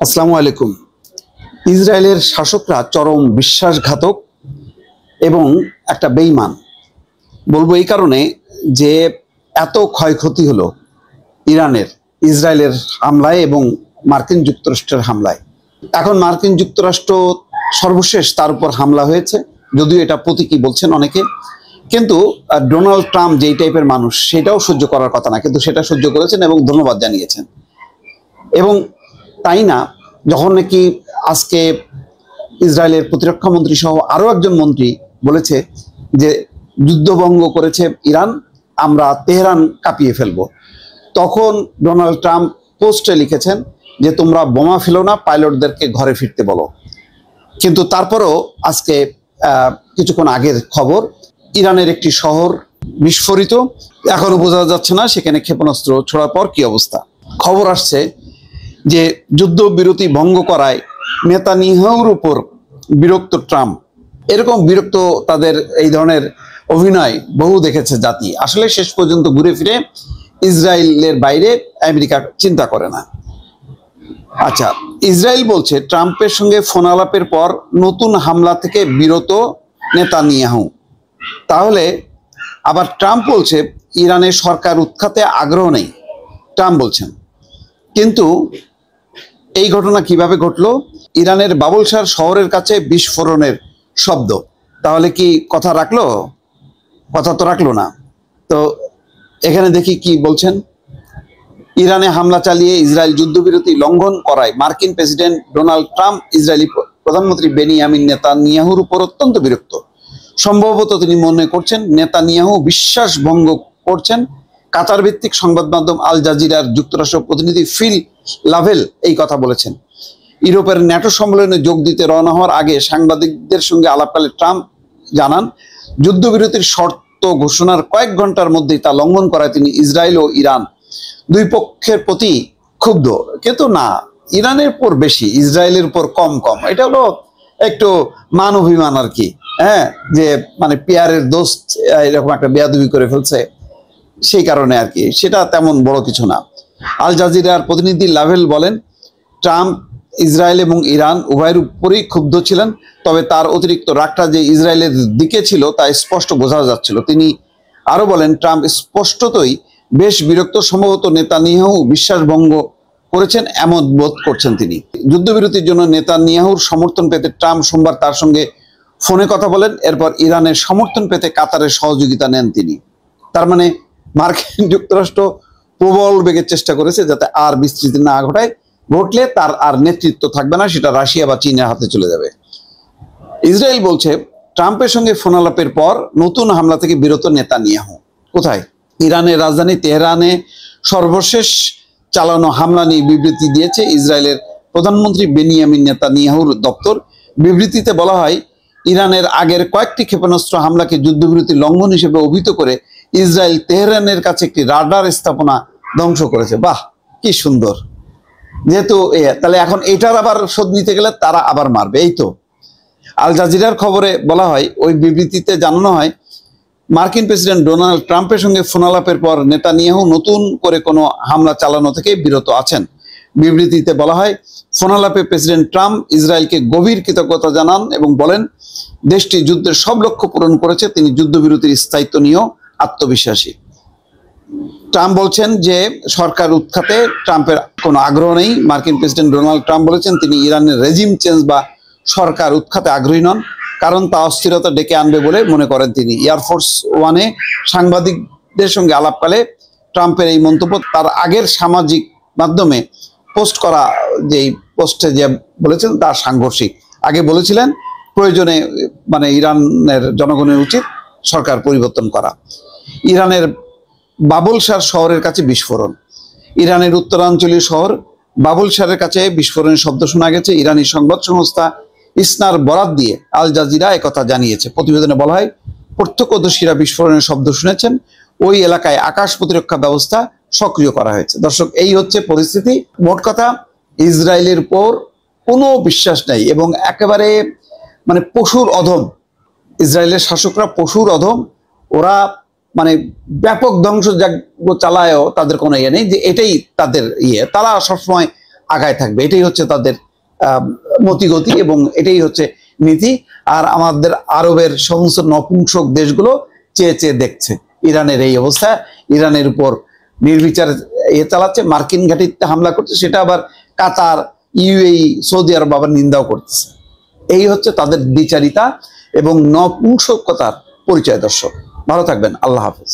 আসসালামু আলাইকুম। ইসরায়েলের শাসকরা চরম বিশ্বাসঘাতক এবং একটা বেঈমান। বলবো এই কারণে যে এত ক্ষয়ক্ষতি হলো ইরানের ইসরায়েলের হামলায় এবং মার্কিন যুক্তরাষ্ট্রের হামলায়। এখন মার্কিন যুক্তরাষ্ট্র সর্বশেষ তার উপর হামলা হয়েছে, যদিও এটা প্রতীকী বলছেন অনেকে, কিন্তু ডোনাল্ড ট্রাম্প যেই টাইপের মানুষ সেটাও সহ্য করার কথা না, কিন্তু সেটা সহ্য করেছেন এবং ধন্যবাদ জানিয়েছেন। এবং তাই না, যখন নাকি আজকে ইসরায়েলের প্রতিরক্ষা মন্ত্রী সহ আরো একজন মন্ত্রী বলেছে যে যুদ্ধভঙ্গ করেছে ইরান, আমরা তেহরান কাঁপিয়ে ফেলবো, তখন ডোনাল্ড ট্রাম্প পোস্টে লিখেছেন যে তোমরা বোমা ফেলো না, পাইলটদেরকে ঘরে ফিরতে বলো। কিন্তু তারপরেও আজকে কিছুক্ষণ আগের খবর, ইরানের একটি শহর বিস্ফোরিত, এখনো বোঝা যাচ্ছে না সেখানে ক্ষেপণাস্ত্র ছোড়ার পর কি অবস্থা। খবর আসছে যে যুদ্ধবিরতি ভঙ্গ করায় নেতানিয়াহুর উপর বিরক্ত ট্রাম্প। এরকম বিরক্ত তাদের এই ধরনের অভিনয় বহু দেখেছে জাতি। আসলে শেষ পর্যন্ত ঘুরে ফিরে ইসরায়েলের বাইরে আমেরিকা চিন্তা করে না। আচ্ছা, ইসরায়েল বলছে ট্রাম্পের সঙ্গে ফোন আলাপের পর নতুন হামলা থেকে বিরত নেতানিয়াহু। তাহলে আবার ট্রাম্প বলছে ইরানের সরকার উৎখাতে আগ্রহ নেই, ট্রাম্প বলছেন। কিন্তু এই ঘটনা কিভাবে ঘটলো? ইরানের বাবুলশার শহরের কাছে বিস্ফোরণের শব্দ, তাহলে কি কথা রাখলো? কথা তো রাখলো না। তো এখানে দেখি কি বলছেন। ইরানে হামলা চালিয়ে ইসরায়েল যুদ্ধবিরতি লঙ্ঘন করায় মার্কিন প্রেসিডেন্ট ডোনাল্ড ট্রাম্প ইসরায়েলি প্রধানমন্ত্রী বেনিয়ামিন নেতানিয়াহুর উপর অত্যন্ত বিরক্ত। সম্ভবত তিনি মনে করছেন নেতানিয়াহু বিশ্বাস ভঙ্গ করছেন। কাতার ভিত্তিক সংবাদ মাধ্যম আল জাজিরার যুক্তরাষ্ট্র প্রতিনিধি ফিল লাভেল এই কথা বলেছেন। ইউরোপের ন্যাটো সম্মেলনে যোগ দিতে রওনা হওয়ার আগে সাংবাদিকদের সঙ্গে আলাপকালে ট্রাম্প জানান যুদ্ধবিরতির শর্ত ঘোষণার কয়েক ঘন্টার মধ্যেই তা লঙ্ঘন করায় তিনি ইসরায়েল ও ইরান দুই পক্ষের প্রতি ক্ষুব্ধ। কিন্তু না, ইরানের উপর বেশি, ইসরায়েলের উপর কম কম। এটা হলো একটু মান অভিমান আর কি, হ্যাঁ, যে মানে পিয়ারের দোস্ত এরকম একটা বেয়াদবি করে ফেলছে, সেই কারণে আর কি, সেটা তেমন বড় কিছু না। আল জাজিরার প্রতিনিধি লাভেল বলেন ট্রাম্প ইসরায়েল এবং ইরান উভয়ের উপরই ক্ষুব্ধ ছিলেন, তবে তার অতিরিক্ত রাগটা যে ইসরায়েলের দিকে ছিল তা স্পষ্ট বোঝা যাচ্ছিল। তিনি আরো বলেন ট্রাম্প স্পষ্টতই বেশ বিরক্ত, সম্ভবত নেতানিয়াহু বিশ্বাসভঙ্গ করেছেন এমন বোধ করছেন তিনি। যুদ্ধবিরতির জন্য নেতানিয়াহুর সমর্থন পেতে ট্রাম্প সোমবার তার সঙ্গে ফোনে কথা বলেন। এরপর ইরানের সমর্থন পেতে কাতারের সহযোগিতা নেন তিনি। তার মানে মার্কিন যুক্তরাষ্ট্র প্রবল বেগের চেষ্টা করেছে যাতে আর বিস্তৃতি না ঘটায়, ঘটলে তার আর নেতৃত্ব থাকবে না, সেটা রাশিয়া বা চীনের হাতে চলে যাবে। ইসরায়েল বলছে ট্রাম্পের সঙ্গে ফোন আলাপের পর নতুন হামলা থেকে বিরত নেতানিয়াহু। কোথায়? ইরানের রাজধানী তেহরানে সর্বশেষ চালানো হামলা নিয়ে বিবৃতি দিয়েছে ইসরায়েলের প্রধানমন্ত্রী বেনিয়ামিন নেতানিয়াহুর দপ্তর। বিবৃতিতে বলা হয় ইরানের আগের কয়েকটি ক্ষেপণাস্ত্র হামলাকে যুদ্ধবিরতি লঙ্ঘন হিসেবে অভিহিত করে ইসরায়েল তেহরানের কাছে একটি রাডার স্থাপনা ধ্বংস করেছে। বাহ, কি সুন্দর! যেহেতু তাহলে এখন এটার আবার শোধ নিতে গেলে তারা আবার মারবে, এই তো। আল জাজিরার খবরে বলা হয়, ওই বিবৃতিতে জানানো হয় মার্কিন প্রেসিডেন্ট ডোনাল্ড ট্রাম্পের সঙ্গে ফোনালাপের পর নেতানিয়াহু নতুন করে কোনো হামলা চালানো থেকে বিরত আছেন। বিবৃতিতে বলা হয় ফোনালাপে প্রেসিডেন্ট ট্রাম্প ইসরায়েলকে গভীর কৃতজ্ঞতা জানান এবং বলেন দেশটি যুদ্ধের সব লক্ষ্য পূরণ করেছে, তিনি যুদ্ধবিরতির স্থায়িত্ব নিয়েও আত্মবিশ্বাসী। ট্রাম্প বলছেন যে সরকার উৎখাতে ট্রাম্পের কোনো আগ্রহ নেই। মার্কিন প্রেসিডেন্ট ডোনাল্ড ট্রাম্প বলেছেন তিনি ইরানের রেজিম চেঞ্জ বা সরকার উৎখাতে আগ্রহী নন, কারণ তা অস্থিরতা ডেকে আনবে বলে মনে করেন তিনি। এয়ারফোর্স ওয়ানে সাংবাদিকদের সঙ্গে আলাপকালে ট্রাম্পের এই মন্তব্য তার আগের সামাজিক মাধ্যমে পোস্ট করা যেই পোস্টে যে বলেছেন তার সাংঘর্ষিক। আগে বলেছিলেন প্রয়োজনে মানে ইরানের জনগণের উচিত সরকার পরিবর্তন করা। ইরানের বাবুলশার শহরের কাছে বিস্ফোরণ। ইরানের উত্তরাঞ্চলীয় শহর বাবুলশারের কাছে বিস্ফোরণের শব্দ শোনা গেছে। ইরানি সংবাদ সংস্থা ইসনার বরাত দিয়ে আল জাজিরা একথা জানিয়েছে। প্রতিবেদনে বলা হয় প্রত্যক্ষদর্শীরা বিস্ফোরণের শব্দ শুনেছেন। ওই এলাকায় আকাশ প্রতিরক্ষা ব্যবস্থা সক্রিয় করা হয়েছে। দর্শক, এই হচ্ছে পরিস্থিতি। মোট কথা, ইসরায়েলের উপর কোনো বিশ্বাস নাই এবং একেবারে মানে পশুর অধম। ইসরায়েলের শাসকরা পশুর অধম। ওরা মানে ব্যাপক ধ্বংসযজ্ঞ চালায়ও তাদের কোনো ইয়ে নেই, যে এটাই তাদের ইয়ে। তারা সবসময় আগায় থাকবে, এটাই হচ্ছে তাদের মতিগতি এবং এটাই হচ্ছে নীতি। আর আমাদের আরবের সমস্ত নপুংসক দেশগুলো চেয়ে চেয়ে দেখছে ইরানের এই অবস্থা, ইরানের উপর নির্বিচারে চালাচ্ছে, মার্কিন ঘাঁটিতে হামলা করছে, সেটা আবার কাতার, ইউএই, সৌদি আরব আবার নিন্দাও করতেছে। এই হচ্ছে তাদের দ্বিচারিতা এবং নপুংসকতার পরিচয়। দর্শক ভালো থাকবেন, আল্লাহ হাফেজ।